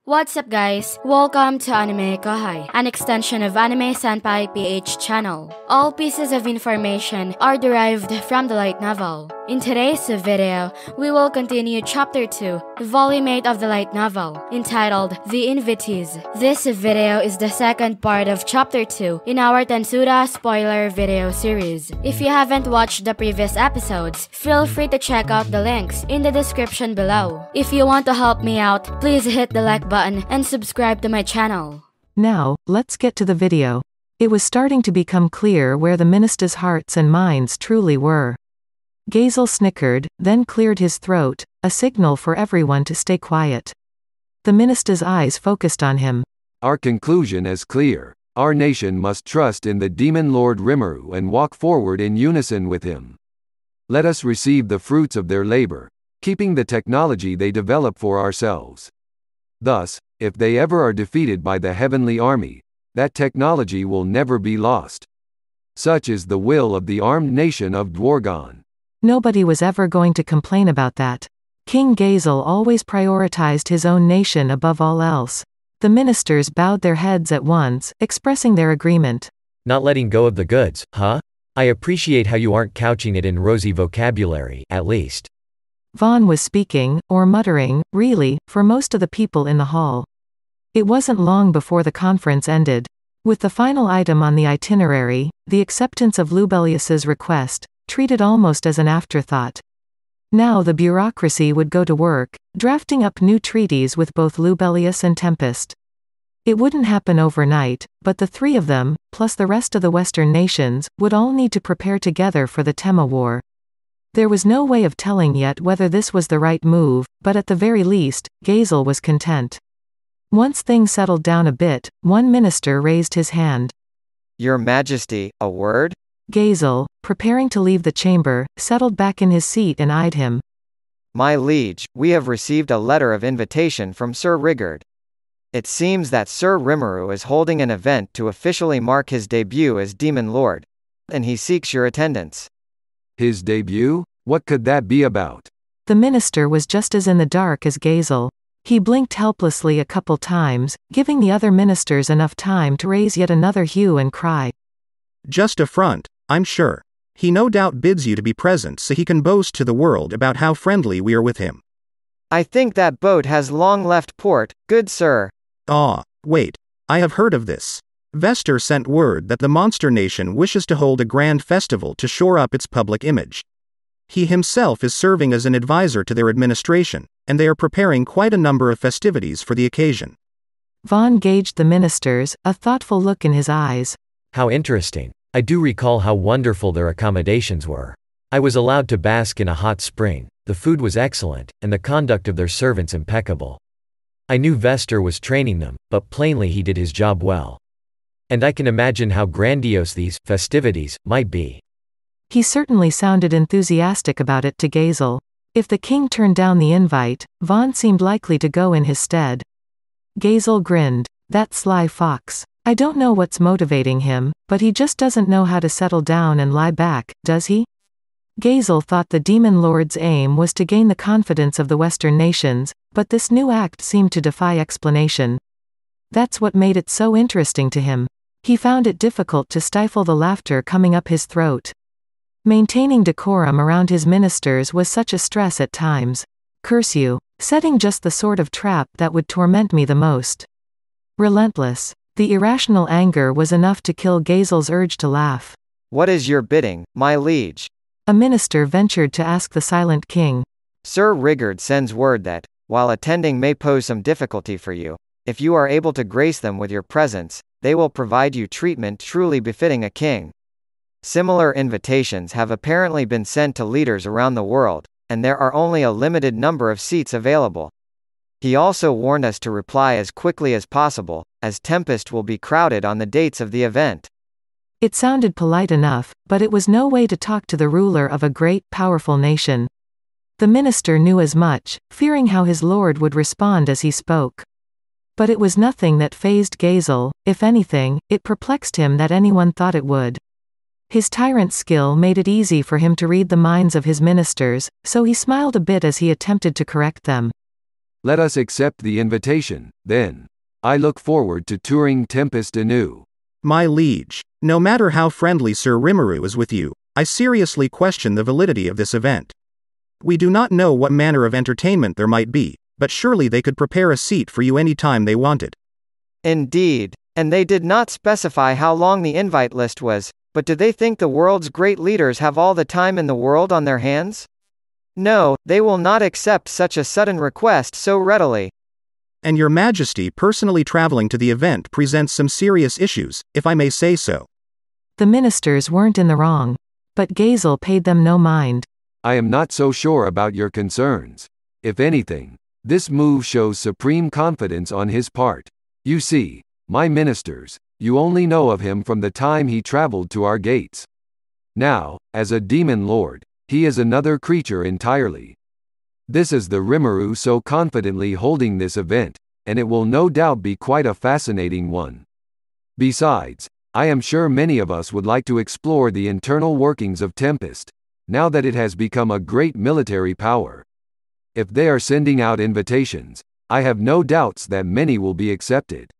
What's up guys? Welcome to Anime Kahai, an extension of Anime Senpai PH channel. All pieces of information are derived from the light novel. In today's video, we will continue chapter 2, volume 8 of the light novel, entitled The Invitees. This video is the second part of chapter 2 in our Tensura spoiler video series. If you haven't watched the previous episodes, feel free to check out the links in the description below. If you want to help me out, please hit the like button and subscribe to my channel. Now, let's get to the video. It was starting to become clear where the ministers' hearts and minds truly were. Gazel snickered, then cleared his throat, a signal for everyone to stay quiet. The minister's eyes focused on him. Our conclusion is clear. Our nation must trust in the demon lord Rimuru and walk forward in unison with him. Let us receive the fruits of their labor, keeping the technology they develop for ourselves. Thus, if they ever are defeated by the heavenly army, that technology will never be lost. Such is the will of the armed nation of Dwargon. Nobody was ever going to complain about that. King Gazel always prioritized his own nation above all else. The ministers bowed their heads at once, expressing their agreement. Not letting go of the goods, huh? I appreciate how you aren't couching it in rosy vocabulary, at least. Vaughn was speaking, or muttering, really, for most of the people in the hall. It wasn't long before the conference ended. With the final item on the itinerary, the acceptance of Lubelius's request, treated almost as an afterthought. Now the bureaucracy would go to work, drafting up new treaties with both Lubelius and Tempest. It wouldn't happen overnight, but the three of them, plus the rest of the Western nations, would all need to prepare together for the Tema War. There was no way of telling yet whether this was the right move, but at the very least, Gazel was content. Once things settled down a bit, one minister raised his hand. Your Majesty, a word? Gazel, preparing to leave the chamber, settled back in his seat and eyed him. My liege, we have received a letter of invitation from Sir Rigard. It seems that Sir Rimuru is holding an event to officially mark his debut as Demon Lord, and he seeks your attendance. His debut? What could that be about? The minister was just as in the dark as Gazel. He blinked helplessly a couple times, giving the other ministers enough time to raise yet another hue and cry. Just a front, I'm sure. He no doubt bids you to be present so he can boast to the world about how friendly we are with him. I think that boat has long left port, good sir. Wait. I have heard of this. Vester sent word that the Monster Nation wishes to hold a grand festival to shore up its public image. He himself is serving as an advisor to their administration, and they are preparing quite a number of festivities for the occasion. Vaughn gauged the ministers, a thoughtful look in his eyes. How interesting. I do recall how wonderful their accommodations were. I was allowed to bask in a hot spring, the food was excellent, and the conduct of their servants impeccable. I knew Vester was training them, but plainly he did his job well. And I can imagine how grandiose these festivities might be. He certainly sounded enthusiastic about it to Gazel. If the king turned down the invite, Vaughn seemed likely to go in his stead. Gazel grinned. That sly fox. I don't know what's motivating him, but he just doesn't know how to settle down and lie back, does he? Gazel thought the Demon Lord's aim was to gain the confidence of the Western nations, but this new act seemed to defy explanation. That's what made it so interesting to him. He found it difficult to stifle the laughter coming up his throat. Maintaining decorum around his ministers was such a stress at times. Curse you. Setting just the sort of trap that would torment me the most. Relentless. The irrational anger was enough to kill Gazel's urge to laugh. What is your bidding, my liege? A minister ventured to ask the silent king. Sir Rigard sends word that, while attending may pose some difficulty for you, if you are able to grace them with your presence, they will provide you treatment truly befitting a king. Similar invitations have apparently been sent to leaders around the world, and there are only a limited number of seats available. He also warned us to reply as quickly as possible, as Tempest will be crowded on the dates of the event. It sounded polite enough, but it was no way to talk to the ruler of a great, powerful nation. The minister knew as much, fearing how his lord would respond as he spoke. But it was nothing that fazed Gazel. If anything, it perplexed him that anyone thought it would. His tyrant skill made it easy for him to read the minds of his ministers, so he smiled a bit as he attempted to correct them. Let us accept the invitation, then. I look forward to touring Tempest anew. My liege, no matter how friendly Sir Rimuru is with you, I seriously question the validity of this event. We do not know what manner of entertainment there might be, but surely they could prepare a seat for you any time they wanted. Indeed, and they did not specify how long the invite list was, but do they think the world's great leaders have all the time in the world on their hands? No, they will not accept such a sudden request so readily. And your majesty personally traveling to the event presents some serious issues, if I may say so. The ministers weren't in the wrong. But Gazel paid them no mind. I am not so sure about your concerns. If anything, this move shows supreme confidence on his part. You see, my ministers, you only know of him from the time he traveled to our gates. Now, as a demon lord, he is another creature entirely. This is the Rimuru so confidently holding this event, and it will no doubt be quite a fascinating one. Besides, I am sure many of us would like to explore the internal workings of Tempest, now that it has become a great military power. If they are sending out invitations, I have no doubts that many will be accepted.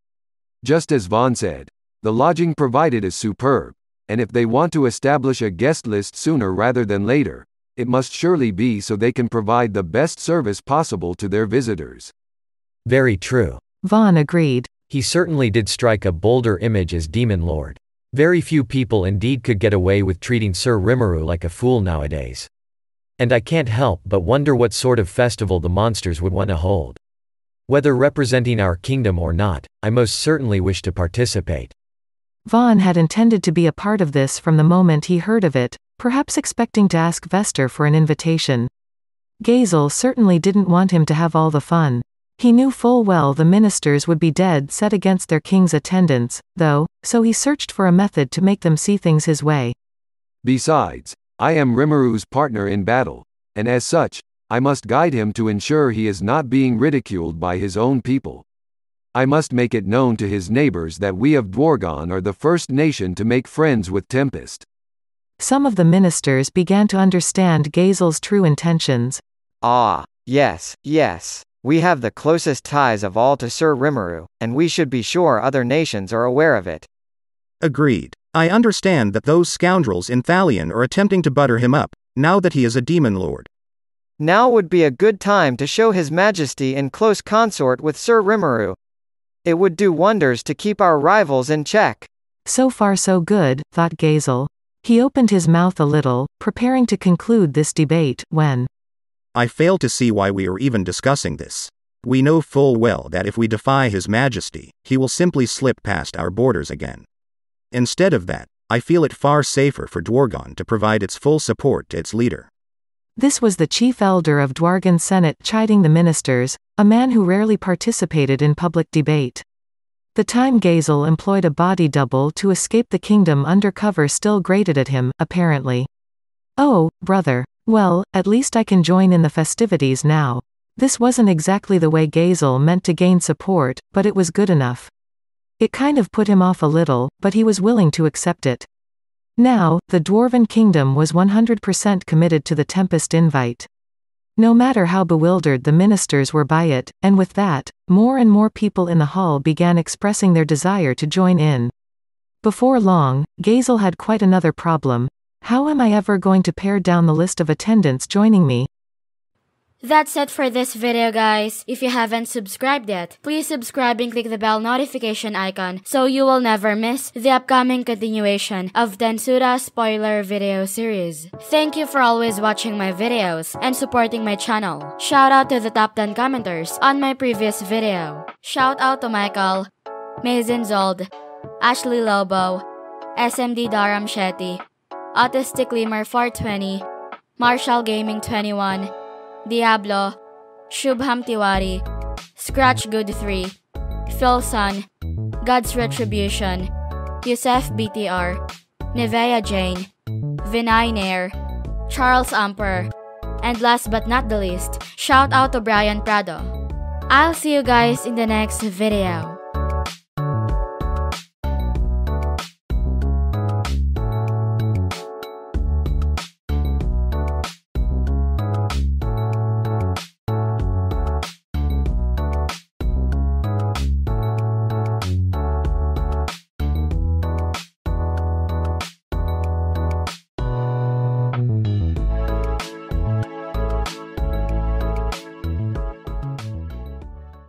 Just as Vaughn said, the lodging provided is superb, and if they want to establish a guest list sooner rather than later, it must surely be so they can provide the best service possible to their visitors. Very true. Vaughn agreed. He certainly did strike a bolder image as Demon Lord. Very few people indeed could get away with treating Sir Rimuru like a fool nowadays. And I can't help but wonder what sort of festival the monsters would want to hold. Whether representing our kingdom or not, I most certainly wish to participate. Vaughn had intended to be a part of this from the moment he heard of it, perhaps expecting to ask Vester for an invitation. Gazel certainly didn't want him to have all the fun. He knew full well the ministers would be dead set against their king's attendance, though, so he searched for a method to make them see things his way. Besides, I am Rimuru's partner in battle, and as such, I must guide him to ensure he is not being ridiculed by his own people. I must make it known to his neighbors that we of Dwargon are the first nation to make friends with Tempest. Some of the ministers began to understand Gazel's true intentions. Ah, yes, yes. We have the closest ties of all to Sir Rimuru, and we should be sure other nations are aware of it. Agreed. I understand that those scoundrels in Thalion are attempting to butter him up, now that he is a demon lord. Now would be a good time to show His Majesty in close consort with Sir Rimuru. It would do wonders to keep our rivals in check. So far so good, thought Gazel. He opened his mouth a little, preparing to conclude this debate, when I fail to see why we are even discussing this. We know full well that if we defy His Majesty, he will simply slip past our borders again. Instead of that, I feel it far safer for Dwargon to provide its full support to its leader. This was the chief elder of Dwargon Senate chiding the ministers, a man who rarely participated in public debate. The time Gazel employed a body double to escape the kingdom under cover still grated at him, apparently. Oh, brother. Well, at least I can join in the festivities now. This wasn't exactly the way Gazel meant to gain support, but it was good enough. It kind of put him off a little, but he was willing to accept it. Now, the Dwarven Kingdom was 100% committed to the Tempest invite. No matter how bewildered the ministers were by it, and with that, more and more people in the hall began expressing their desire to join in. Before long, Gazel had quite another problem. How am I ever going to pare down the list of attendants joining me? That's it for this video, guys. If you haven't subscribed yet, please subscribe and click the bell notification icon so you will never miss the upcoming continuation of Tensura spoiler video series. Thank you for always watching my videos and supporting my channel. Shout out to the top 10 commenters on my previous video. Shout out to Michael, Mazen Zold, Ashley Lobo, SMD Daram Shetty, Autistic Lemur 420, Marshall Gaming 21, Diablo, Shubham Tiwari, Scratch Good 3, Phil Sun, God's Retribution, Yusef BTR, Nevea Jane, Vinay Nair, Charles Amper, and last but not the least, shout out to Brian Prado. I'll see you guys in the next video.